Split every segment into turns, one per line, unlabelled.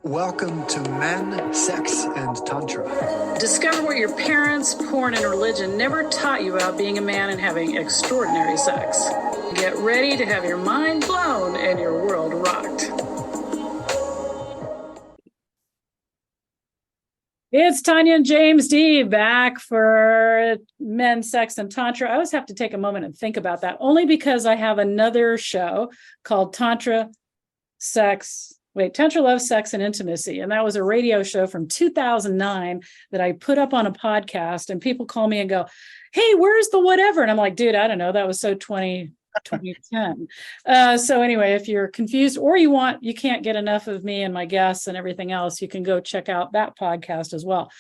Welcome to Men, Sex, and Tantra.
Discover what your parents, porn, and religion never taught you about being a man and having extraordinary sex. Get ready to have your mind blown and your world rocked. It's Tanya and James D back for Men, Sex, and Tantra. I always have to take a moment and think about that, only because I have another show called Tantra, Love, Sex, and Intimacy. And that was a radio show from 2009 that I put up on a podcast, and people call me and go, hey, where's the whatever? And I'm like, dude, I don't know. That was so 2010. So anyway, if you're confused or you can't get enough of me and my guests and everything else, you can go check out that podcast as well.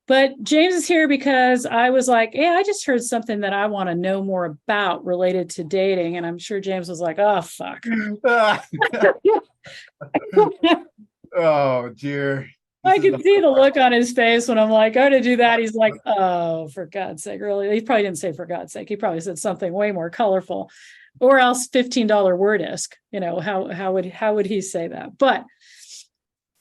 But James is here because I was like, hey, I just heard something that I want to know more about related to dating. And I'm sure James was like, oh, fuck.
Oh, dear.
I could see the look on his face when I'm like, oh, to do that. He's like, oh, for God's sake, really? He probably didn't say for God's sake. He probably said something way more colorful, or else $15 Wordisk. You know, how would he say that? But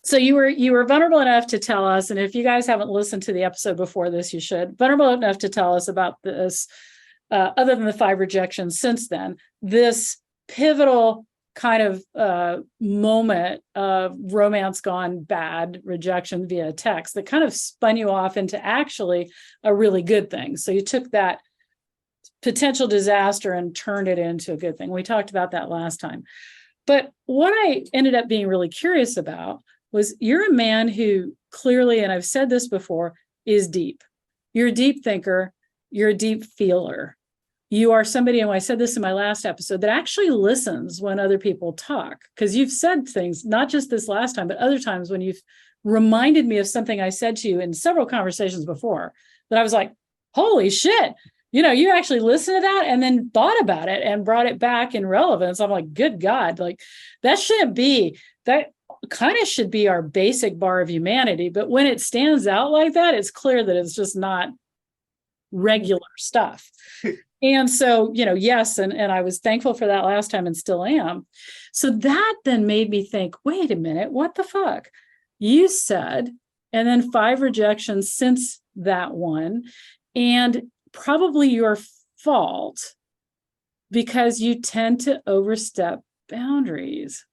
so you were vulnerable enough to tell us, and if you guys haven't listened to the episode before this, you should. Vulnerable enough to tell us about this, other than the 5 rejections since then, this pivotal kind of moment of romance gone bad, rejection via text that kind of spun you off into actually a really good thing. So you took that potential disaster and turned it into a good thing. We talked about that last time. But what I ended up being really curious about was you're a man who clearly, and I've said this before, is deep. You're a deep thinker. You're a deep feeler. You are somebody, and I said this in my last episode, that actually listens when other people talk, because you've said things, not just this last time, but other times when you've reminded me of something I said to you in several conversations before, that I was like, holy shit, you actually listened to that and then thought about it and brought it back in relevance. I'm like, good God, like that kind of should be our basic bar of humanity. But when it stands out like that, it's clear that it's just not regular stuff. And so, yes, and I was thankful for that last time and still am. So that then made me think, wait a minute, what the fuck? You said, and then 5 rejections since that one, and probably your fault because you tend to overstep boundaries.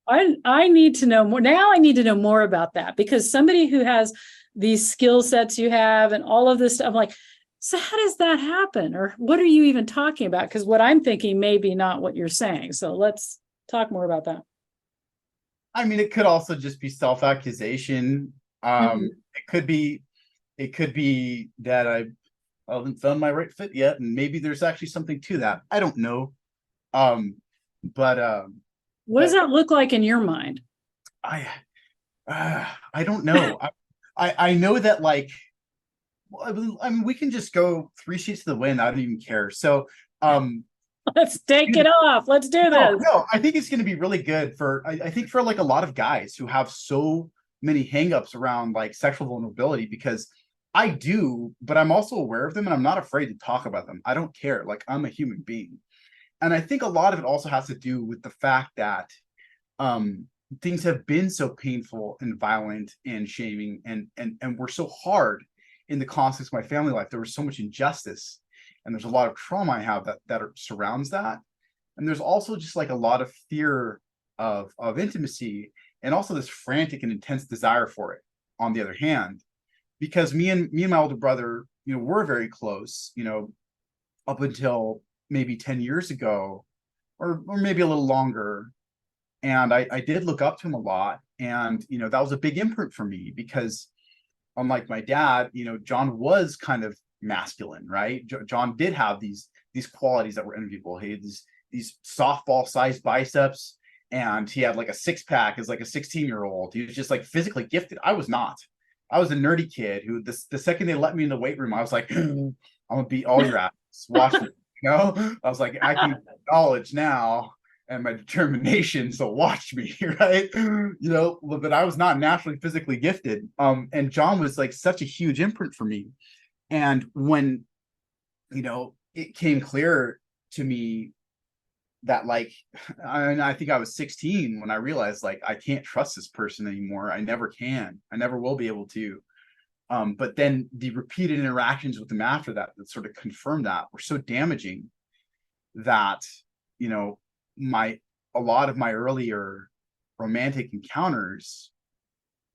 I need to know more. Now I need to know more about that, because somebody who has these skill sets you have and all of this stuff, I'm like, so how does that happen? Or what are you even talking about? Because what I'm thinking may be not what you're saying. So let's talk more about that.
I mean, it could also just be self-accusation. It could be that I haven't found my right fit yet, and maybe there's actually something to that. I don't know. What
does that look like in your mind?
I don't know. I know that, like, I mean, we can just go 3 sheets to the wind. I don't even care. So,
let's take it off. Let's do this.
No, I think it's going to be really good I think for like a lot of guys who have so many hangups around like sexual vulnerability, because I do, but I'm also aware of them and I'm not afraid to talk about them. I don't care. Like, I'm a human being. And I think a lot of it also has to do with the fact that things have been so painful and violent and shaming and we're so hard in the context of my family life. There was so much injustice, and there's a lot of trauma I have that surrounds that. And there's also just like a lot of fear of intimacy, and also this frantic and intense desire for it on the other hand, because me and my older brother, we're very close, up until maybe 10 years ago, or maybe a little longer. And I did look up to him a lot. And, that was a big imprint for me, because unlike my dad, John was kind of masculine, right? John did have these qualities that were enviable. He had these softball sized biceps, and he had like a 6-pack as like a 16-year-old. He was just like physically gifted. I was not. I was a nerdy kid who the second they let me in the weight room, I was like, I'm gonna beat all your ass. Watch me. I was like, I can knowledge now and my determination, so watch me, right? But I was not naturally physically gifted. And John was like such a huge imprint for me. And when, it came clear to me that like, I think I was 16 when I realized like I can't trust this person anymore. I never can. I never will be able to. But then the repeated interactions with them after that sort of confirmed that were so damaging that, you know, a lot of my earlier romantic encounters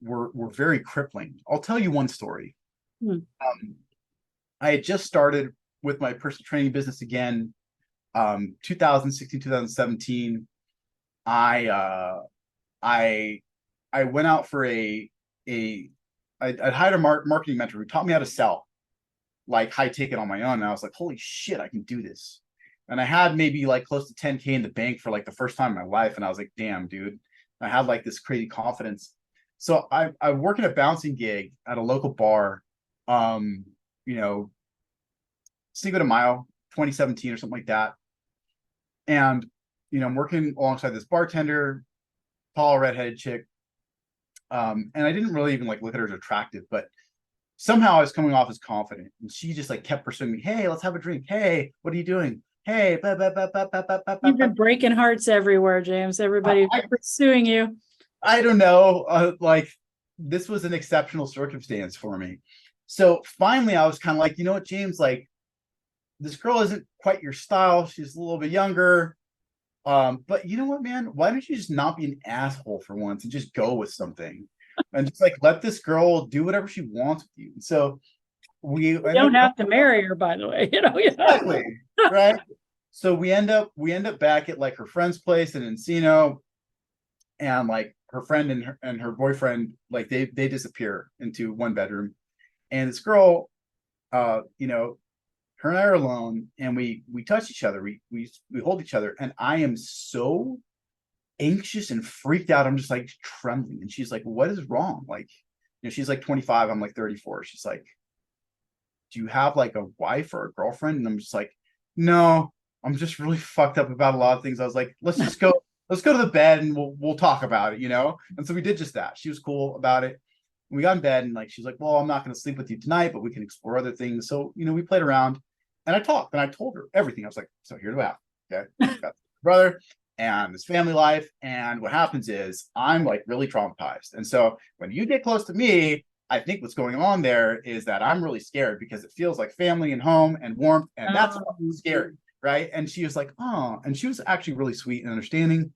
were very crippling. I'll tell you one story.
Hmm.
I had just started with my personal training business again. 2016, 2017. I went out for I'd hired a marketing mentor who taught me how to sell like high ticket on my own. And I was like, holy shit, I can do this. And I had maybe like close to 10K in the bank for like the first time in my life. And I was like, damn, dude. I had like this crazy confidence. So I work at a bouncing gig at a local bar, you know, Cinco de Mayo, 2017 or something like that. And, you know, I'm working alongside this bartender, tall redheaded chick. And I didn't really even like look at her as attractive, but somehow I was coming off as confident. And she just like kept pursuing me. Hey, let's have a drink. Hey, what are you doing? Hey,
You've been breaking hearts everywhere, James. Everybody pursuing you.
I don't know. Like this was an exceptional circumstance for me. So finally I was kind of like, you know what, James, like this girl isn't quite your style. She's a little bit younger. But you know what, man? Why don't you just not be an asshole for once and just go with something and just like let this girl do whatever she wants with you? So
you don't have to marry her, by the way, you know.
Exactly. Right. So we end up back at like her friend's place in Encino, and like her friend and her boyfriend, like they disappear into one bedroom. And this girl, you know, her and I are alone, and we touch each other. We hold each other, and I am so anxious and freaked out. I'm just like trembling. And she's like, "What is wrong?" Like, you know, she's like 25. I'm like 34. She's like, "Do you have like a wife or a girlfriend?" And I'm just like, "No, I'm just really fucked up about a lot of things." I was like, "Let's just go. Let's go to the bed and we'll talk about it," you know. And so we did just that. She was cool about it. We got in bed, and like she's like, "Well, I'm not going to sleep with you tonight, but we can explore other things." So, you know, we played around. And I talked and I told her everything. I was like, so here's what happened. Okay. Got brother and this family life. And what happens is I'm like really traumatized. And so when you get close to me, I think what's going on there is that I'm really scared because it feels like family and home and warmth. And that's scary. Right. And she was like, oh, and she was actually really sweet and understanding.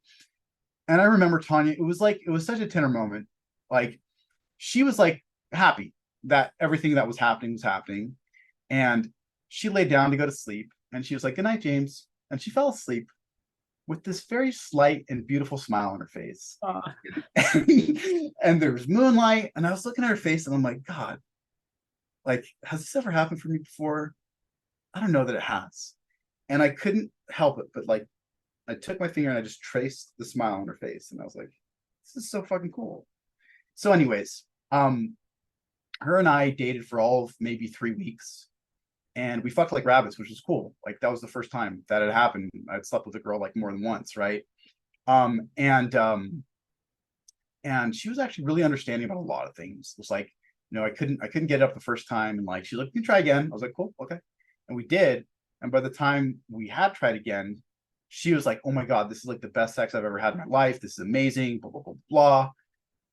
And I remember Tanya, it was such a tender moment. Like she was like happy that everything that was happening. And she laid down to go to sleep, and she was like, "Good night, James." And she fell asleep with this very slight and beautiful smile on her face. And there was moonlight, and I was looking at her face, and I'm like, God, like, has this ever happened for me before? I don't know that it has. And I couldn't help it, but like, I took my finger and I just traced the smile on her face, and I was like, this is so fucking cool. So, anyways, her and I dated for all of maybe 3 weeks. And we fucked like rabbits, which was cool. Like that was the first time that had happened. I'd slept with a girl like more than once, right? And she was actually really understanding about a lot of things. It was like, you know, I couldn't get it up the first time, and like she's like, "You can try again." I was like, "Cool, okay," and we did. And by the time we had tried again, she was like, "Oh my God, this is like the best sex I've ever had in my life. This is amazing." Blah blah blah blah.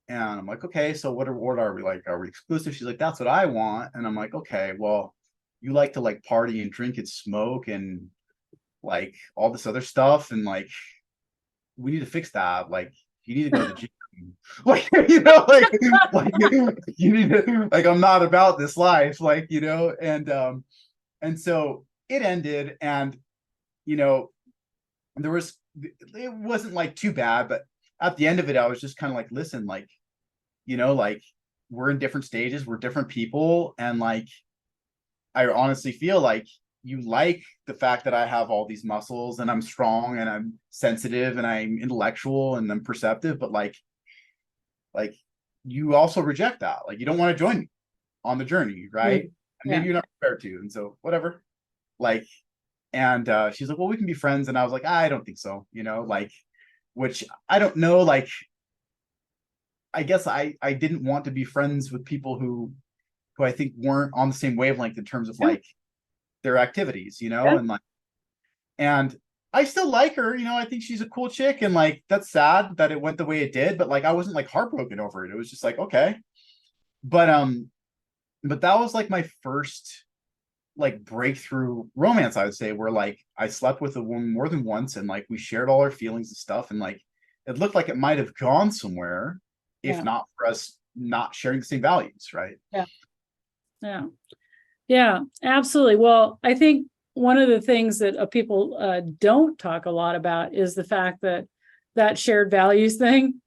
And I'm like, "Okay, so what are we like? Are we exclusive?" She's like, "That's what I want." And I'm like, "Okay, well, you like to like party and drink and smoke and like all this other stuff, and like we need to fix that. Like you need to go to the gym." Like, you know, like you need to, like, I'm not about this life, like, you know. And so it ended, and you know, it wasn't like too bad, but at the end of it I was just kind of like, listen, like, you know, like we're in different stages, we're different people, and like I honestly feel like you like the fact that I have all these muscles and I'm strong and I'm sensitive and I'm intellectual and I'm perceptive, but like you also reject that. Like you don't want to join me on the journey, right? And maybe you're not prepared to. And so whatever. Like, and she's like, "Well, we can be friends." And I was like, "I don't think so," you know, like, which I don't know, like I guess I didn't want to be friends with people who I think weren't on the same wavelength in terms of like their activities, you know. And like, and I still like her, I think she's a cool chick, and like that's sad that it went the way it did, but like I wasn't like heartbroken over it. It was just like, okay. But that was like my first like breakthrough romance, I would say, where like I slept with a woman more than once, and like we shared all our feelings and stuff, and like it looked like it might have gone somewhere if
Yeah.
not for us not sharing the same values, right?
Yeah. Yeah. Yeah, absolutely. Well, I think one of the things that people don't talk a lot about is the fact that that shared values thing,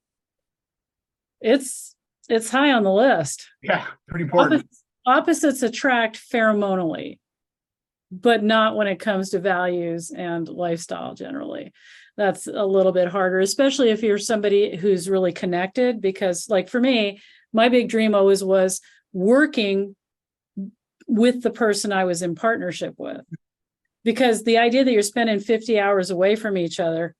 it's high on the list.
Yeah, pretty important.
Opposites attract pheromonally, but not when it comes to values and lifestyle generally. That's a little bit harder, especially if you're somebody who's really connected, because like for me, my big dream always was working with the person I was in partnership with. Because the idea that you're spending 50 hours away from each other,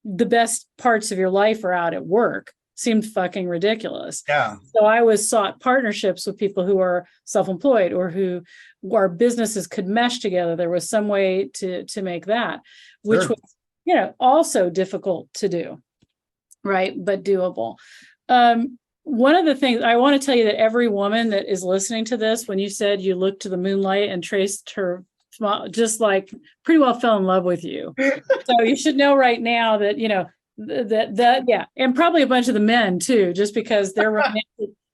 the best parts of your life are out at work, seemed fucking ridiculous.
Yeah.
So I was sought partnerships with people who are self-employed or who our businesses could mesh together. There was some way to make that, which
Sure.
was, also difficult to do, right? But doable. One of the things I want to tell you, that every woman that is listening to this, when you said you looked to the moonlight and traced her, just like pretty well fell in love with you. So you should know right now that, yeah, and probably a bunch of the men too, just because their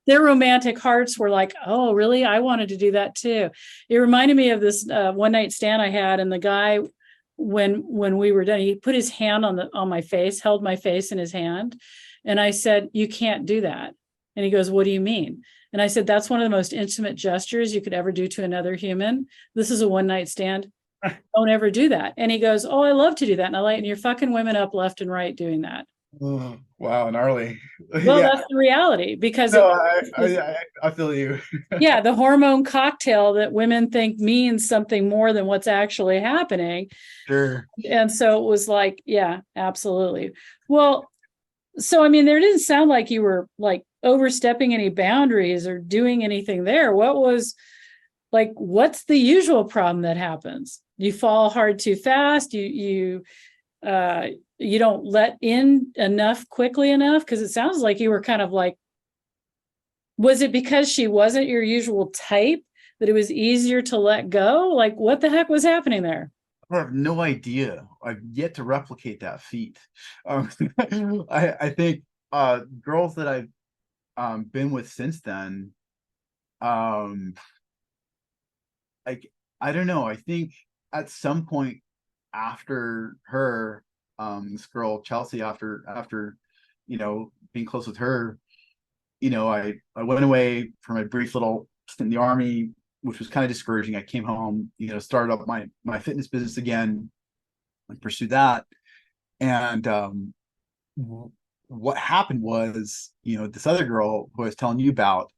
romantic hearts were like, oh, really? I wanted to do that too. It reminded me of this one night stand I had, and the guy, when we were done, he put his hand on my face, held my face in his hand, and I said, you can't do that. And he goes, what do you mean? And I said, that's one of the most intimate gestures you could ever do to another human. This is a one night stand. Don't ever do that. And he goes, oh, I love to do that. And I like, and you're fucking women up left and right doing that.
Oh, wow, gnarly.
Well,
Yeah.
that's the reality, because
No, I feel you.
yeah, the hormone cocktail that women think means something more than what's actually happening.
Sure.
And so it was like, yeah, absolutely. Well, so, I mean, there didn't sound like you were like overstepping any boundaries or doing anything there. What's the usual problem that happens? You fall hard too fast. You don't let in enough quickly enough? Because it sounds like you were kind of like, was it because she wasn't your usual type that it was easier to let go? Like, what the heck was happening there?
I have no idea. I've yet to replicate that feat. I think girls that I've been with since then, like I don't know. I think at some point after her, this girl Chelsea, after being close with her, I went away for my brief little stint in the army, which was kind of discouraging. I came home, started up my fitness business again and pursued that. And what happened was, this other girl who I was telling you about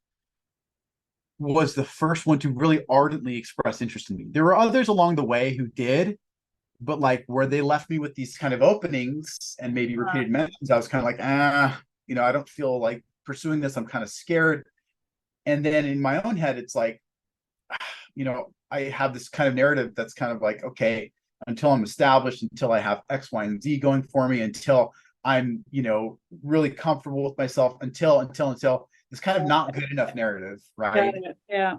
was the first one to really ardently express interest in me. There were others along the way who did, but like where they left me with these kind of openings and maybe repeated mentions, I was kind of like, I don't feel like pursuing this. I'm kind of scared. And then in my own head, it's like, I have this kind of narrative that's kind of like, okay, until I'm established, until I have X, Y, and Z going for me, until I'm, really comfortable with myself, until it's kind of not good enough narrative, right?
Yeah.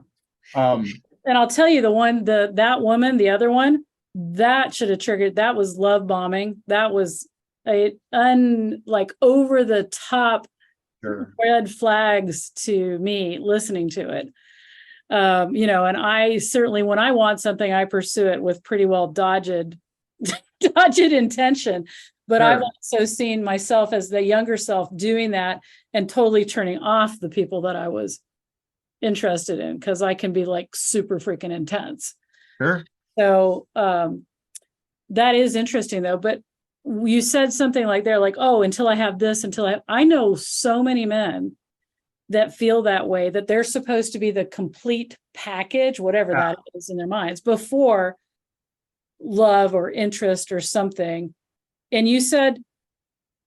And
I'll tell you, that woman, the other one, that should have triggered, that was love bombing. That was over the top red flags to me listening to it. And I certainly, when I want something, I pursue it with pretty well dodged intention. But I've also seen myself as the younger self doing that and totally turning off the people that I was interested in, because I can be like super freaking intense.
Sure.
So that is interesting though. But you said something like they're like, oh, until I have this, I know so many men that feel that way, that they're supposed to be the complete package, whatever that is in their minds, before love or interest or something. And you said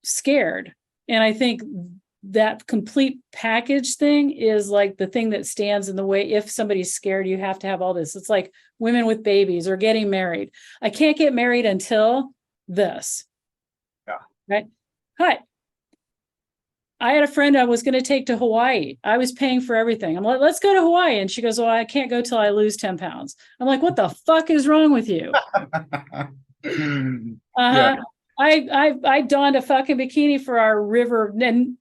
scared. And I think that complete package thing is like the thing that stands in the way. If somebody's scared, you have to have all this. It's like women with babies or getting married. I can't get married until this.
Yeah.
Right. Hi. I had a friend I was going to take to Hawaii. I was paying for everything. I'm like, let's go to Hawaii. And she goes, well, I can't go till I lose 10 pounds. I'm like, what the fuck is wrong with you?
Yeah.
I donned a fucking bikini for our river, and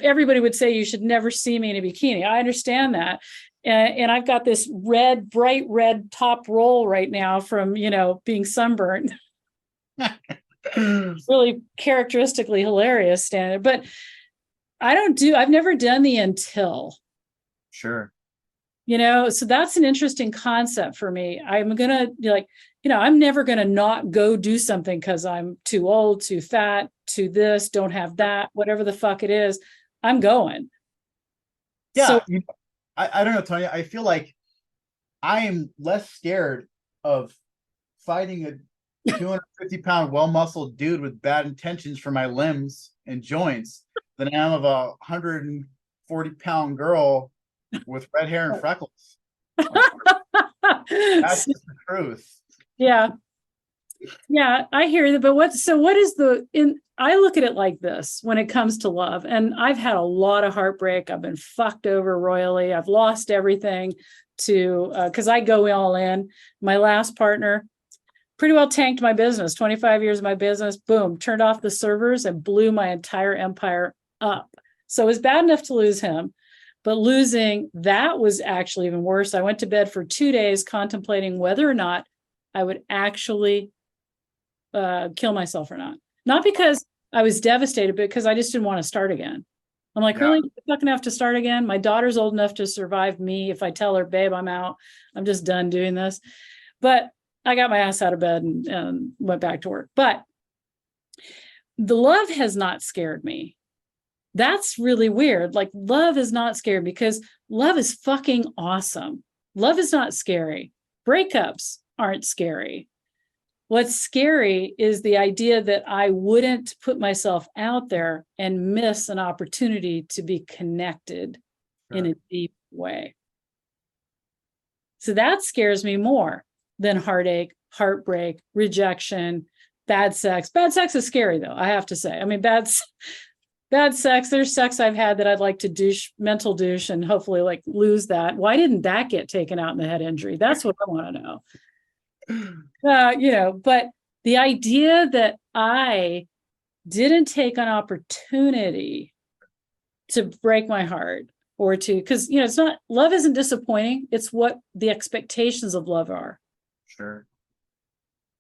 everybody would say you should never see me in a bikini. I understand that, and I've got this bright red top roll right now from being sunburned. Really characteristically hilarious standard, but I've never done the until.
Sure.
So that's an interesting concept for me. I'm gonna be like, I'm never going to not go do something because I'm too old, too fat, too this, don't have that, whatever the fuck it is. I'm going.
Yeah.
So,
I don't know, Tanya. I feel like I am less scared of fighting a 250-pound, well-muscled dude with bad intentions for my limbs and joints than I am of a 140-pound girl with red hair and freckles. That's just the truth.
Yeah, I hear that. But what is I look at it like this when it comes to love, and I've had a lot of heartbreak. I've been fucked over royally. I've lost everything because I go all in. My last partner pretty well tanked my business, 25 years of my business, boom, turned off the servers and blew my entire empire up. So it was bad enough to lose him, but losing that was actually even worse. I went to bed for 2 days contemplating whether or not I would actually kill myself or not. Not because I was devastated, but because I just didn't want to start again. I'm like, really? I'm not going to have to start again? My daughter's old enough to survive me. If I tell her, babe, I'm out, I'm just done doing this. But I got my ass out of bed and went back to work. But the love has not scared me. That's really weird. Like, love is not scary because love is fucking awesome. Love is not scary. Breakups aren't scary. What's scary is the idea that I wouldn't put myself out there and miss an opportunity to be connected in a deep way. So that scares me more than heartache, heartbreak, rejection, bad sex. Bad sex is scary, though, I have to say. I mean, bad sex, there's sex I've had that I'd like to mental douche and hopefully like lose that. Why didn't that get taken out in the head injury? That's what I want to know. But the idea that I didn't take an opportunity to break my heart or because it's not, love isn't disappointing. It's what the expectations of love are.
Sure.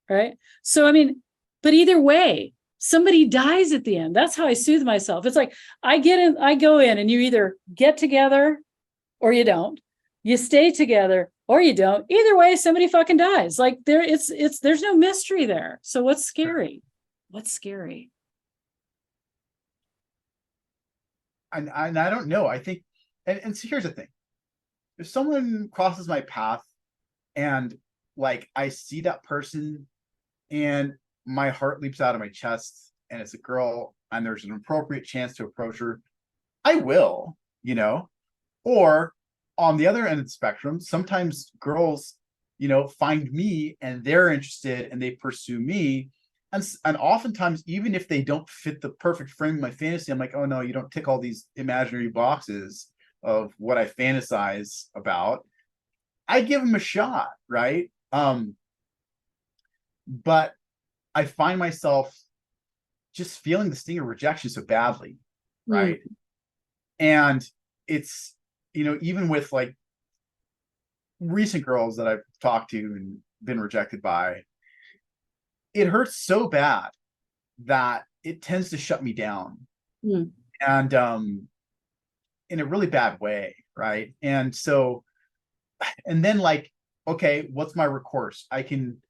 Right. So, I mean, but either way, somebody dies at the end. That's how I soothe myself. It's like, I go in and you either get together or you don't. You stay together or you don't. Either way, somebody fucking dies. Like there's no mystery there. So what's scary? What's scary?
And I don't know. I think, and so here's the thing. If someone crosses my path and like I see that person and my heart leaps out of my chest and it's a girl and there's an appropriate chance to approach her, I will, or on the other end of the spectrum, sometimes girls, find me and they're interested and they pursue me. And oftentimes, even if they don't fit the perfect frame of my fantasy, I'm like, oh no, you don't tick all these imaginary boxes of what I fantasize about. I give them a shot, right? But I find myself just feeling the sting of rejection so badly, right? And it's, even with like recent girls that I've talked to and been rejected by, it hurts so bad that it tends to shut me down. And in a really bad way, right? And so, and then like, okay, what's my recourse? I can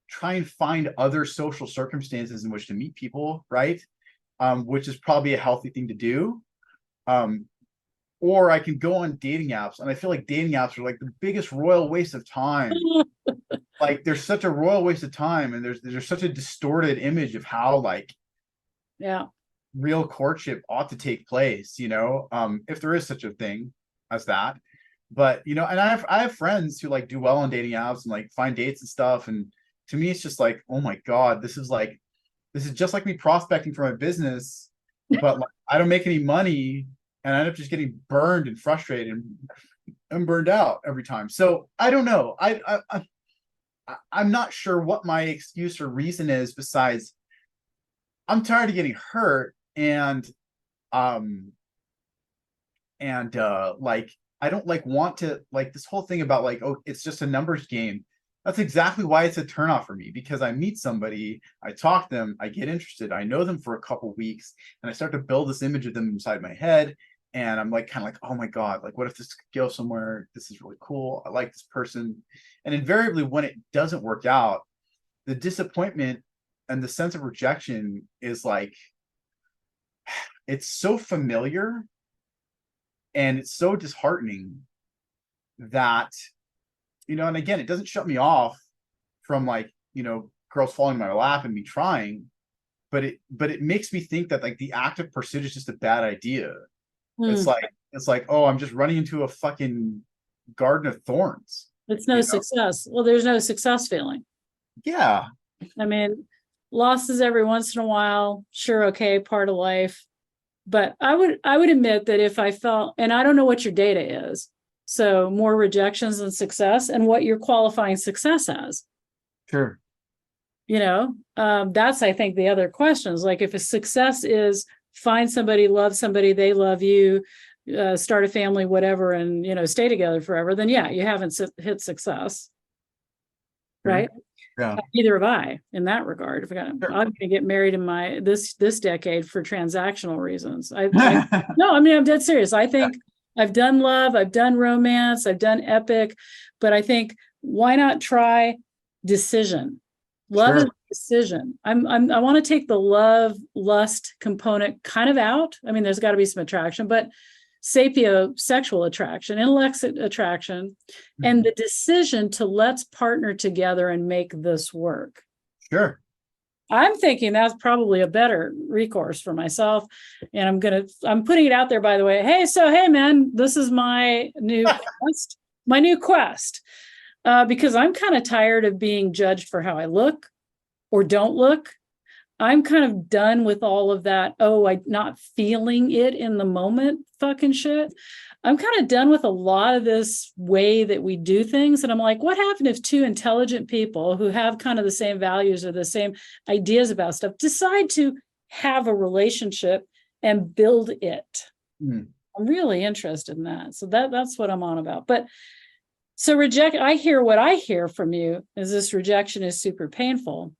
try and find other social circumstances in which to meet people, right? Which is probably a healthy thing to do. Or I can go on dating apps, and I feel like dating apps are like the biggest royal waste of time. Like there's such a royal waste of time, and there's such a distorted image of how like,
yeah,
real courtship ought to take place, if there is such a thing as that. But and I have friends who like do well on dating apps and like find dates and stuff. And to me, it's just like, oh my God, this is just like me prospecting for my business, but like, I don't make any money and I end up just getting burned and frustrated and burned out every time. So I don't know. I'm not sure what my excuse or reason is besides I'm tired of getting hurt and like I don't like want to like this whole thing about like, oh, it's just a numbers game. That's exactly why it's a turnoff for me, because I meet somebody, I talk to them, I get interested, I know them for a couple weeks, and I start to build this image of them inside my head. And I'm like, kind of like, oh my God, like, what if this could go somewhere? This is really cool. I like this person. And invariably, when it doesn't work out, the disappointment and the sense of rejection is like, it's so familiar and it's so disheartening that, and again, it doesn't shut me off from like, girls falling in my lap and me trying, but it makes me think that like the act of pursuit is just a bad idea. It's like, oh, I'm just running into a fucking garden of thorns.
It's no success. Well, there's no success feeling.
Yeah.
I mean, losses every once in a while, sure, okay, part of life. But I would admit that if I felt, and I don't know what your data is, so more rejections than success, and what you're qualifying success as.
Sure.
That's, I think, the other questions. Like if a success is find somebody, love somebody, they love you, start a family, whatever, and, stay together forever, then yeah, you haven't hit success. Right?
Yeah.
Neither have I in that regard. I'm going to get married in this decade for transactional reasons. No, I mean, I'm dead serious. I think I've done love, I've done romance, I've done epic, but I think why not try decision? Love is decision. I want to take the love lust component kind of out. I mean, there's got to be some attraction, but sapiosexual attraction, intellect attraction, and the decision to let's partner together and make this work.
Sure.
I'm thinking that's probably a better recourse for myself. And I'm putting it out there, by the way. Hey, man, this is my new quest. Because I'm kind of tired of being judged for how I look or don't look. I'm kind of done with all of that. Oh, I'm not feeling it in the moment fucking shit. I'm kind of done with a lot of this way that we do things. And I'm like, what happened if two intelligent people who have kind of the same values or the same ideas about stuff decide to have a relationship and build it? I'm really interested in that. So that's what I'm on about. But so what I hear from you is this rejection is super painful.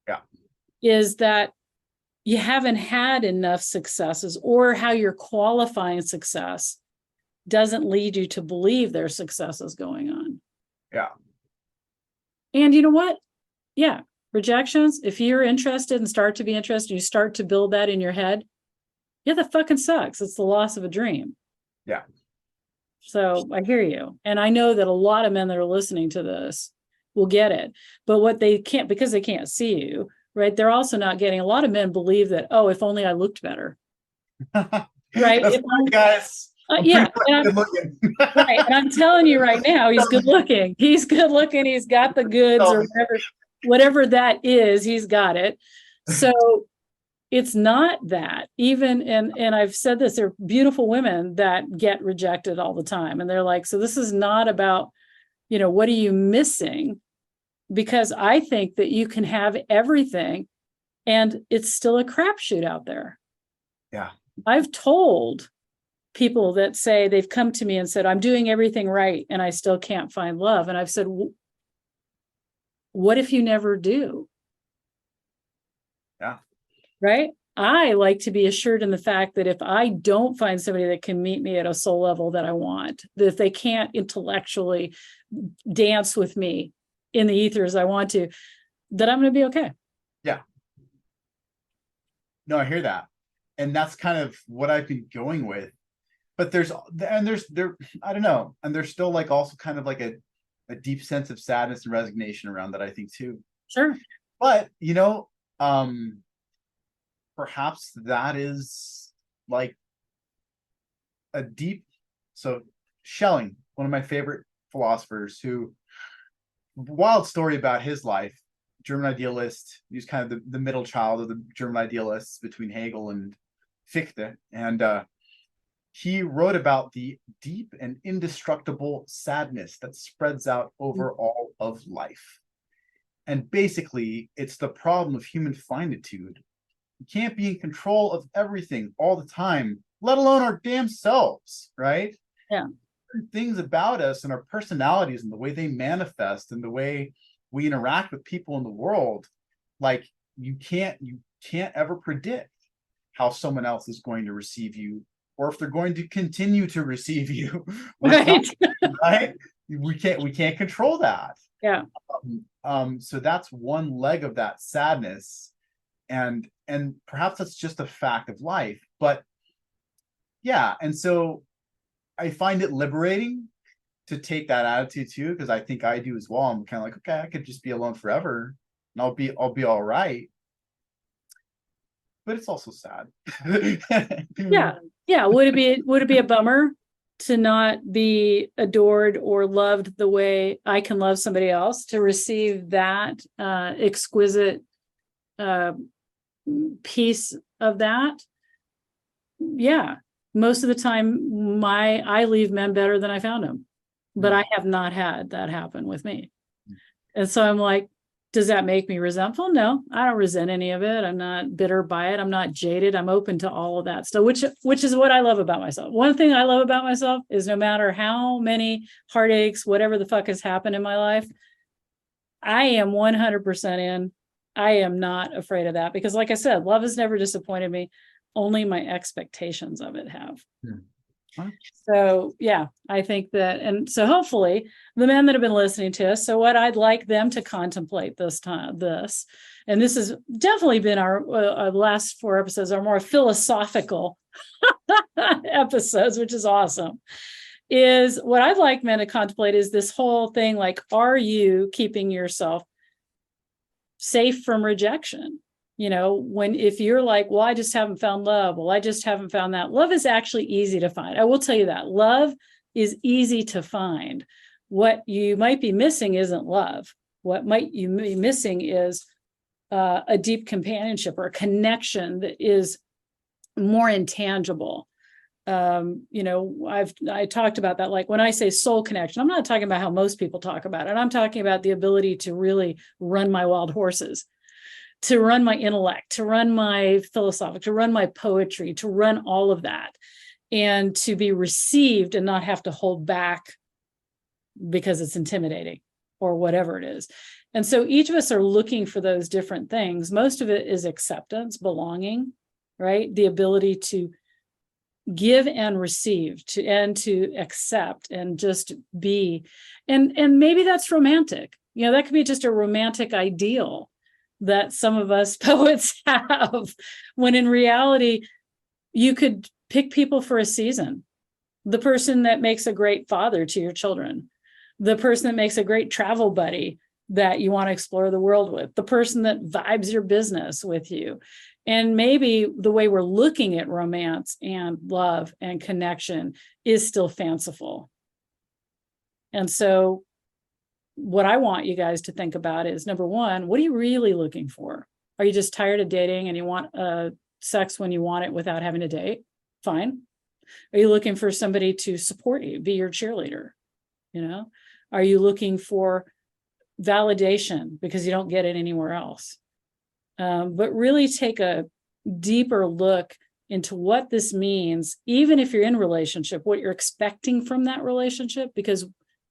Yeah.
Is that you haven't had enough successes, or how you're qualifying success doesn't lead you to believe there's successes going on.
Yeah.
And you know what? Yeah. Rejections, if you're interested and start to be interested, you start to build that in your head. Yeah, that fucking sucks. It's the loss of a dream.
Yeah.
So I hear you. And I know that a lot of men that are listening to this will get it. But what they can't, because they can't see you, right? They're also not getting, a lot of men believe that, oh, if only I looked better. Right?
That's right, guys.
Yeah. Good looking. Right. And I'm telling you right now, he's good looking. He's good looking. He's got the goods or whatever that is, he's got it. So it's not that even, and I've said this, there are beautiful women that get rejected all the time. And they're like, so this is not about, what are you missing? Because I think that you can have everything and it's still a crapshoot out there.
Yeah.
I've told people that say they've come to me and said, I'm doing everything right and I still can't find love. And I've said, what if you never do?
Yeah.
Right? I like to be assured in the fact that if I don't find somebody that can meet me at a soul level that I want, that if they can't intellectually dance with me in the ether as I want to, that I'm going to be okay.
Yeah. No, I hear that. And that's kind of what I've been going with. But there's I don't know. And there's still like also kind of like a deep sense of sadness and resignation around that, I think, too.
Sure.
But, perhaps that is like a deep, so Schelling, one of my favorite philosophers, who, wild story about his life, German idealist. He's kind of the middle child of the German idealists between Hegel and Fichte. And he wrote about the deep and indestructible sadness that spreads out over all of life. And basically, it's the problem of human finitude. We can't be in control of everything all the time, let alone our damn selves, right?
Yeah.
Things about us and our personalities and the way they manifest and the way we interact with people in the world, like you can't ever predict how someone else is going to receive you, or if they're going to continue to receive you.
Right.
Right? We can't control that.
Yeah.
So that's one leg of that sadness, and perhaps that's just a fact of life. But yeah, and so I find it liberating to take that attitude too, because I think I do as well. I'm kind of like, okay, I could just be alone forever and I'll be all right. But it's also sad.
Yeah. Yeah. Would it be a bummer to not be adored or loved the way I can love somebody else, to receive that exquisite piece of that? Yeah. Most of the time I leave men better than I found them, but I have not had that happen with me. And so I'm like, does that make me resentful? No, I don't resent any of it. I'm not bitter by it. I'm not jaded. I'm open to all of that stuff, which is what I love about myself. One thing I love about myself is no matter how many heartaches, whatever the fuck has happened in my life, I am 100% in. I am not afraid of that, because like I said, love has never disappointed me. Only my expectations of it have. So yeah, I think that, and so hopefully the men that have been listening to us, so what I'd like them to contemplate this time, and this has definitely been our last 4 episodes are more philosophical episodes, which is awesome, is what I'd like men to contemplate is this whole thing, like, are you keeping yourself safe from rejection? If you're like, well, I just haven't found love. Well, I just haven't found that. Love is actually easy to find. I will tell you that. Love is easy to find. What you might be missing isn't love. What might you be missing is a deep companionship or a connection that is more intangible. I talked about that. Like when I say soul connection, I'm not talking about how most people talk about it. I'm talking about the ability to really run my wild horses, to run my intellect, to run my philosophic, to run my poetry, to run all of that, and to be received and not have to hold back because it's intimidating or whatever it is. And so each of us are looking for those different things. Most of it is acceptance, belonging, right? The ability to give and receive, to accept and just be. And maybe that's romantic. That could be just a romantic ideal that some of us poets have, when in reality, you could pick people for a season. The person that makes a great father to your children, the person that makes a great travel buddy that you want to explore the world with, the person that vibes your business with you. And maybe the way we're looking at romance and love and connection is still fanciful. And so what I want you guys to think about is, number one, what are you really looking for? Are you just tired of dating and you want sex when you want it without having to date? Fine. Are you looking for somebody to support you, be your cheerleader? Are you looking for validation because you don't get it anywhere else? But really take a deeper look into what this means, even if you're in a relationship, what you're expecting from that relationship, because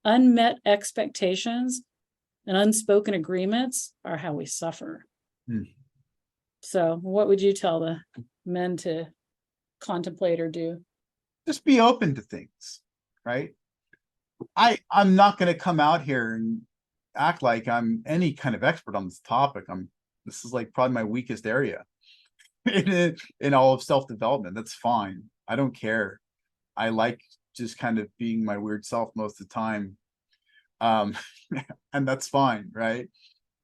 unmet expectations and unspoken agreements are how we suffer. So what would you tell the men to contemplate or do?
Just be open to things, right? I'm not going to come out here and act like I'm any kind of expert on this topic. This is like probably my weakest area in all of self-development. That's fine. I don't care. I like just kind of being my weird self most of the time. And that's fine, right?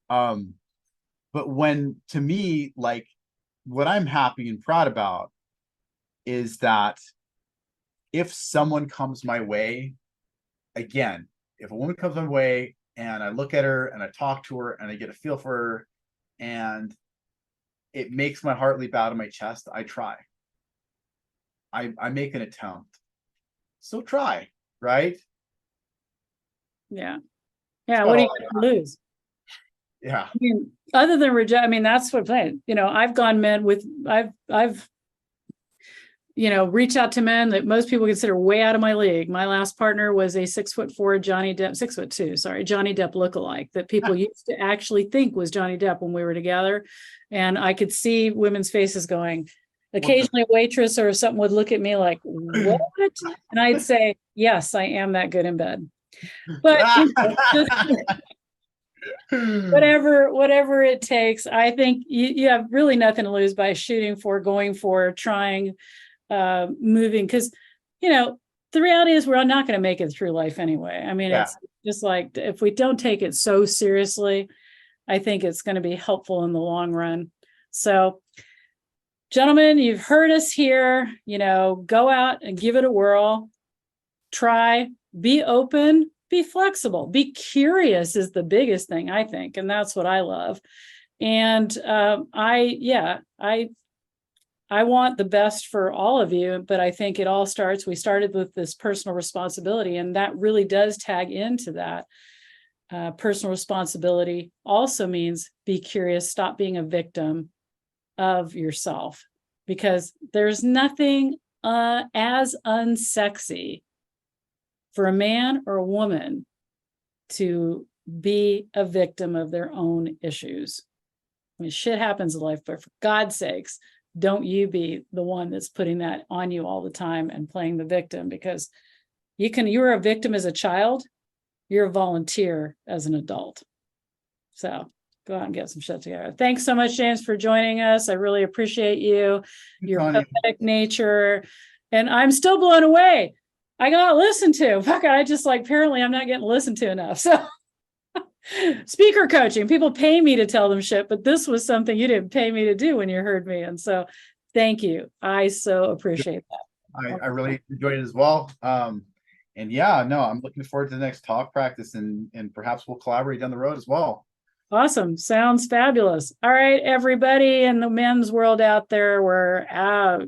But when, to me, like, what I'm happy and proud about is that if someone comes my way, again, if a woman comes my way and I look at her and I talk to her and I get a feel for her and it makes my heart leap out of my chest, I try. I make an attempt. So try, right?
Yeah. Yeah. What do you lose?
Yeah.
I mean, other than reject, I mean, that's what I'm saying. I've gone men with, I've reached out to men that most people consider way out of my league. My last partner was a 6'4" Johnny Depp, 6'2", sorry, Johnny Depp lookalike that people used to actually think was Johnny Depp when we were together. And I could see women's faces going, occasionally a waitress or something would look at me like, what? And I'd say, yes, I am that good in bed. But whatever it takes, I think you have really nothing to lose by shooting for, going for, trying, moving, because the reality is we're not going to make it through life anyway. I mean, it's just like, if we don't take it so seriously, I think it's going to be helpful in the long run. So, gentlemen, you've heard us here. Go out and give it a whirl. Try, be open, be flexible, be curious is the biggest thing, I think. And that's what I love. And I want the best for all of you, but I think it all starts, we started with this personal responsibility, and that really does tag into that. Personal responsibility also means be curious, stop being a victim of yourself, because there's nothing as unsexy for a man or a woman to be a victim of their own issues. I mean, shit happens in life, but for God's sakes, don't you be the one that's putting that on you all the time and playing the victim, because you were a victim as a child, you're a volunteer as an adult. So go out and get some shit together. Thanks so much, James, for joining us. I really appreciate you, your pathetic nature. And I'm still blown away. I got listened to. Fuck, apparently I'm not getting listened to enough. So speaker coaching, people pay me to tell them shit, but this was something you didn't pay me to do when you heard me. And so thank you. I so appreciate that.
I really enjoyed it as well. And yeah, no, I'm looking forward to the next talk practice, and perhaps we'll collaborate down the road as well.
Awesome. Sounds fabulous. All right, everybody in the men's world out there, we're out.